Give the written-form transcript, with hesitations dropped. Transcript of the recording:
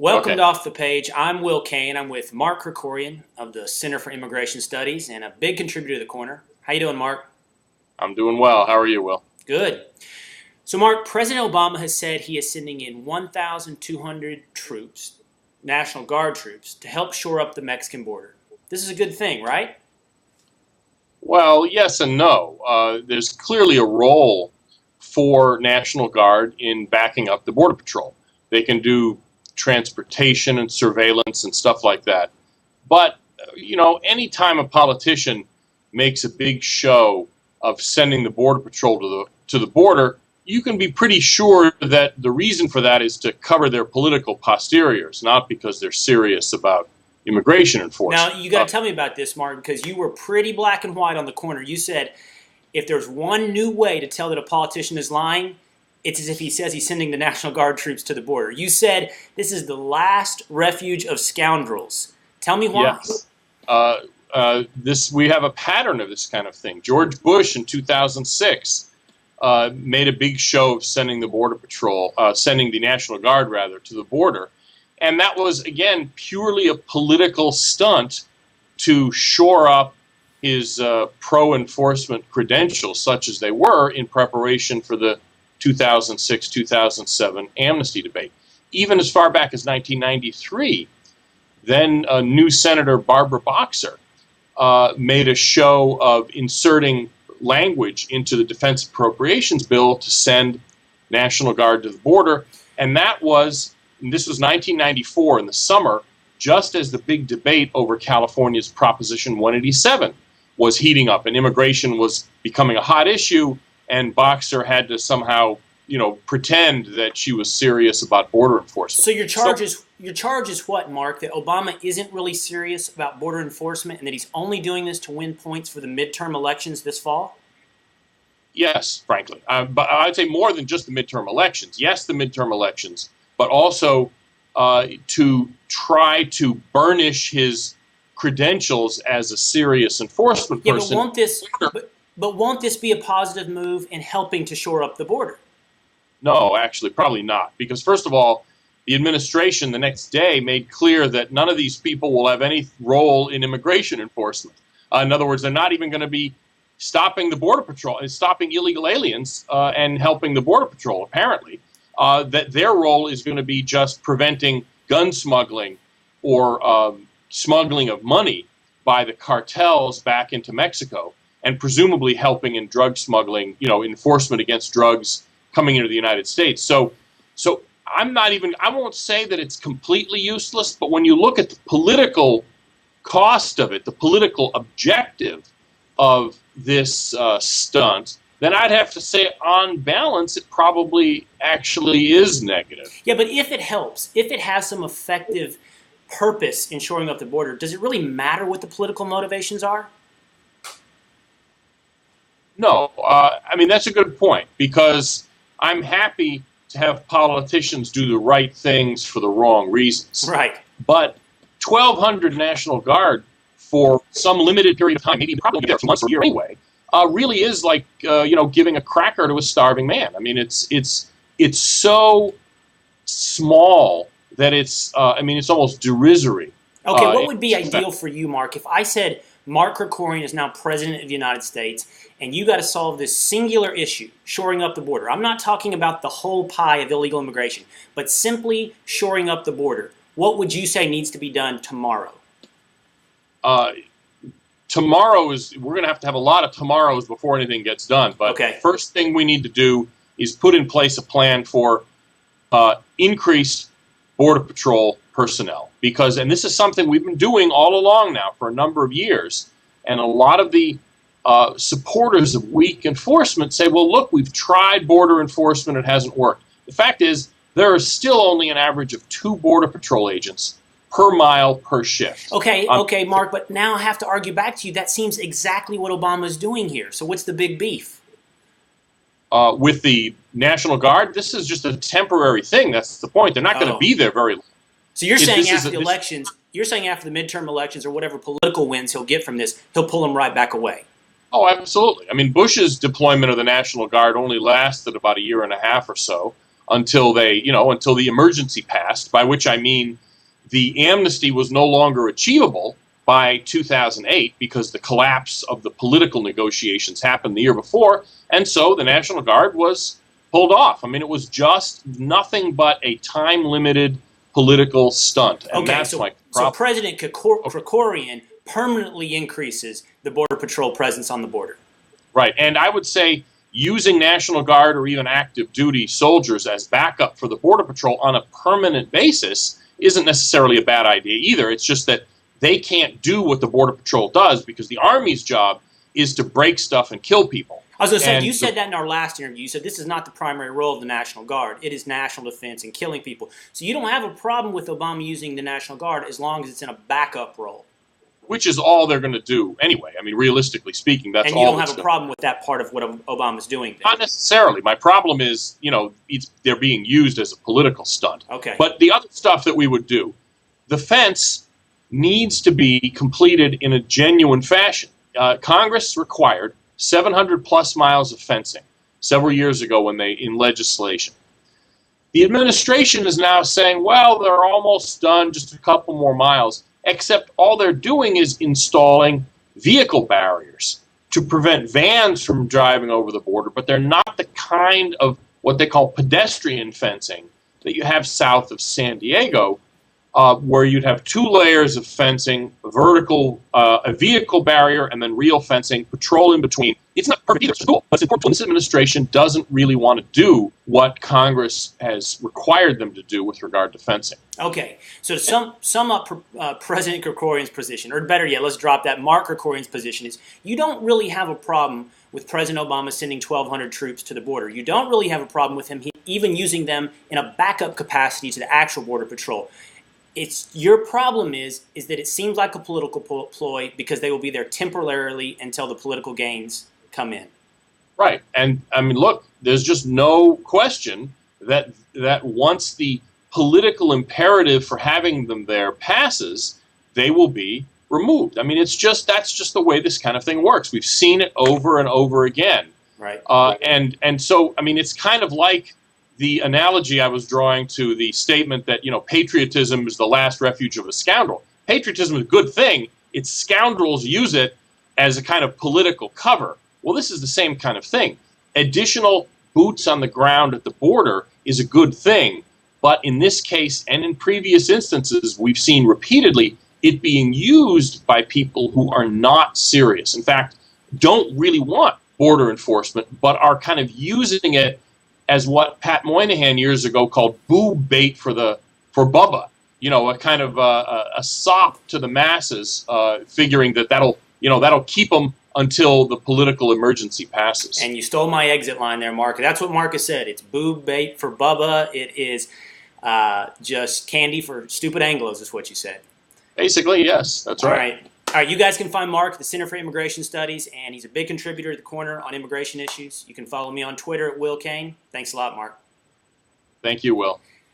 Welcome Okay. to Off the Page. I'm Will Cain. I'm with Mark Krikorian of the Center for Immigration Studies and a big contributor to The Corner. How you doing, Mark? I'm doing well. How are you, Will? Good. So, Mark, President Obama has said he is sending in 1,200 troops, National Guard troops, to help shore up the Mexican border. This is a good thing, right? Well, yes and no. There's clearly a role for National Guard in backing up the Border Patrol. They can do transportation and surveillance and stuff like that. But, anytime a politician makes a big show of sending the Border Patrol to the border, you can be pretty sure that the reason for that is to cover their political posteriors, not because they're serious about immigration enforcement. Now, you got to tell me about this, Mark, because you were pretty black and white on The Corner. You said if there's one new way to tell that a politician is lying, it's as if he says he's sending the National Guard troops to the border. You said this is the last refuge of scoundrels. Tell me why. Yes. We have a pattern of this kind of thing. George Bush in 2006 made a big show of sending sending the National Guard, rather, to the border. And that was, again, purely a political stunt to shore up his pro-enforcement credentials, such as they were, in preparation for the 2006-2007 amnesty debate. Even as far back as 1993, then new Senator Barbara Boxer made a show of inserting language into the Defense Appropriations Bill to send National Guard to the border. And this was 1994 in the summer, just as the big debate over California's Proposition 187 was heating up and immigration was becoming a hot issue, and Boxer had to somehow, pretend that she was serious about border enforcement. So your charge is what, Mark? That Obama isn't really serious about border enforcement and that he's only doing this to win points for the midterm elections this fall? Yes, frankly. But I'd say more than just the midterm elections. Yes, the midterm elections, but also to try to burnish his credentials as a serious enforcement person. But won't this be a positive move in helping to shore up the border? No, actually, probably not. Because first of all, the administration the next day made clear that none of these people will have any role in immigration enforcement. In other words, they're not even going to be stopping the Border Patrol and stopping illegal aliens and helping the Border Patrol, apparently. That their role is going to be just preventing gun smuggling or smuggling of money by the cartels back into Mexico, and presumably helping in drug smuggling, enforcement against drugs coming into the United States. So I won't say that it's completely useless, but when you look at the political cost of it, the political objective of this stunt, then I'd have to say, on balance, it probably actually is negative. Yeah, but if it helps, if it has some effective purpose in shoring up the border, does it really matter what the political motivations are? No, that's a good point, because I'm happy to have politicians do the right things for the wrong reasons. Right. But 1,200 National Guard for some limited period of time, maybe probably there for months or a year anyway, really is like giving a cracker to a starving man. I mean, it's so small that it's almost derisory. Okay, what would be ideal for you, Mark, if I said Mark Krikorian is now President of the United States and you got to solve this singular issue, shoring up the border? I'm not talking about the whole pie of illegal immigration, but simply shoring up the border. What would you say needs to be done tomorrow? Tomorrow we're going to have a lot of tomorrows before anything gets done. But Okay. First thing we need to do is put in place a plan for increased Border Patrol personnel. And this is something we've been doing all along now for a number of years. And a lot of the supporters of weak enforcement say, well, look, we've tried border enforcement, it hasn't worked. The fact is, there are still only an average of 2 Border Patrol agents per mile per shift. Okay, Mark, but now I have to argue back to you. That seems exactly what Obama's doing here. So what's the big beef? With the National Guard, this is just a temporary thing. That's the point. They're not going to be there very long. So you're saying after the elections, you're saying after the midterm elections or whatever political wins he'll get from this, he'll pull them right back away. Oh, absolutely. I mean, Bush's deployment of the National Guard only lasted about a year and a half or so, until until the emergency passed, by which I mean the amnesty was no longer achievable by 2008 because the collapse of the political negotiations happened the year before, and so the National Guard was pulled off. I mean, it was just nothing but a time-limited political stunt, and Okay, that's so, my so problem. President Krikorian permanently increases the Border Patrol presence on the border. Right, and I would say using National Guard or even active duty soldiers as backup for the Border Patrol on a permanent basis isn't necessarily a bad idea either. It's just that they can't do what the Border Patrol does because the Army's job is to break stuff and kill people. I was going to say, you said that in our last interview. You said this is not the primary role of the National Guard. It is national defense and killing people. So you don't have a problem with Obama using the National Guard as long as it's in a backup role. Which is all they're going to do anyway. I mean, realistically speaking, that's all. And you don't have a problem with that part of what Obama's doing then. Not necessarily. My problem is, they're being used as a political stunt. Okay. But the other stuff that we would do, the fence needs to be completed in a genuine fashion. Congress required 700 plus miles of fencing several years ago in legislation. The administration is now saying, well, they're almost done, just a couple more miles, except all they're doing is installing vehicle barriers to prevent vans from driving over the border, but they're not the kind of what they call pedestrian fencing that you have south of San Diego, where you'd have 2 layers of fencing, a vehicle barrier, and then real fencing, patrol in between. It's not perfect either. It's cool, but it's important. This administration doesn't really want to do what Congress has required them to do with regard to fencing. Okay, so to sum up President Krikorian's position, or better yet, let's drop that. Mark Krikorian's position is you don't really have a problem with President Obama sending 1,200 troops to the border. You don't really have a problem with him even using them in a backup capacity to the actual Border Patrol. Your problem is that it seems like a political ploy because they will be there temporarily until the political gains come in. Right, and I mean, look, there's just no question that once the political imperative for having them there passes, they will be removed. I mean, that's just the way this kind of thing works. We've seen it over and over again. Right. And so, I mean, it's kind of like the analogy I was drawing to the statement that, patriotism is the last refuge of a scoundrel. Patriotism is a good thing. It's scoundrels use it as a kind of political cover. Well, this is the same kind of thing. Additional boots on the ground at the border is a good thing. But in this case, and in previous instances, we've seen repeatedly it being used by people who are not serious. In fact, don't really want border enforcement, but are kind of using it as what Pat Moynihan years ago called boob bait for bubba. A kind of a sop to the masses, figuring that'll keep them until the political emergency passes. And you stole my exit line there, Mark. That's what Marcus said. It's boob bait for bubba. It is just candy for stupid Anglos, is what you said. Basically, yes, that's right. All right, you guys can find Mark at the Center for Immigration Studies, and he's a big contributor at the Corner on immigration issues. You can follow me on Twitter at Will Cain. Thanks a lot, Mark. Thank you, Will.